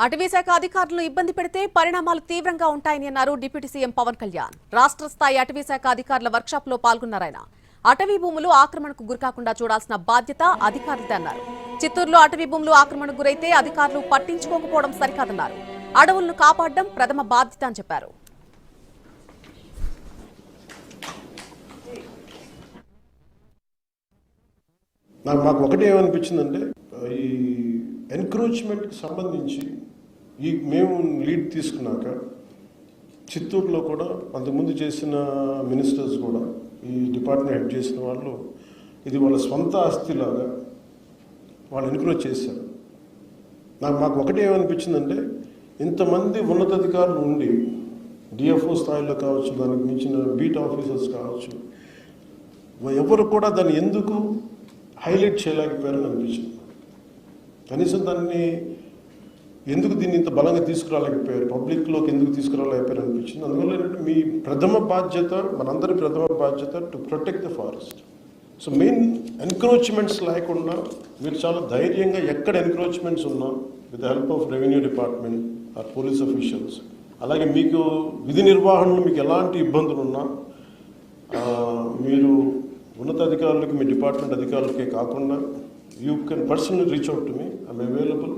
అటవీశాఖ అధికారులు ఇబ్బంది పెడితే పరిణామాలు తీవ్రంగా ఉంటాయని అన్నారు డిప్యూటీ సీఎం పవన్ కళ్యాణ్. రాష్ట్ర స్థాయి అటవీశాఖ అధికారుల వర్క్షాప్ లో పాల్గొన్నారాయన. అటవీ భూములు ఆక్రమణకు గురికాకుండా చూడాల్సిన బాధ్యత అధికారులదే అన్నారు. చిత్తూరులో అటవీ భూములు ఆక్రమణకు గురైతే అధికారులు పట్టించుకోకపోవడం సరికాదన్నారు. అడవులను కాపాడడం ప్రథమ బాధ్యత అని చెప్పారు. మాకు ఒకటి ఏమనిపించిందంటే ఈ ఎన్క్రోచ్మెంట్కి సంబంధించి మేము లీడ్ తీసుకున్నాక చిత్తూరులో కూడా అంతకుముందు చేసిన మినిస్టర్స్ కూడా ఈ డిపార్ట్మెంట్ హెడ్ చేసిన వాళ్ళు ఇది వాళ్ళ స్వంత ఆస్తిలాగా వాళ్ళు ఎన్క్రోచ్ చేశారు. మాకు ఒకటి ఏమనిపించిందంటే ఇంతమంది ఉన్నతాధికారులు ఉండి డిఎఫ్ఓ స్థాయిలో కావచ్చు, దానికి మించిన బీట్ ఆఫీసర్స్ కావచ్చు, ఎవరు కూడా దాన్ని ఎందుకు హైలైట్ చేయలేకపోయారని అనిపించింది. కనీసం దాన్ని ఎందుకు దీన్ని ఇంత బలంగా తీసుకురాలేకపోయారు, పబ్లిక్లోకి ఎందుకు తీసుకురాలేకపోయారు అనిపించింది. అందువల్ల ఏంటంటే మీ ప్రథమ బాధ్యత, మనందరి ప్రథమ బాధ్యత to protect the forest. So main encroachments లేకుండా మీరు చాలా ధైర్యంగా ఎక్కడ ఎన్క్రోచ్మెంట్స్ ఉన్నా with help of revenue department or police officials, అలాగే మీకు విధి నిర్వహణలో మీకు ఎలాంటి ఇబ్బందులు ఉన్నా మీరు ఉన్నతాధికారులకి, మీ డిపార్ట్మెంట్ అధికారులకే కాకుండా you can personally reach out to me. I'm available.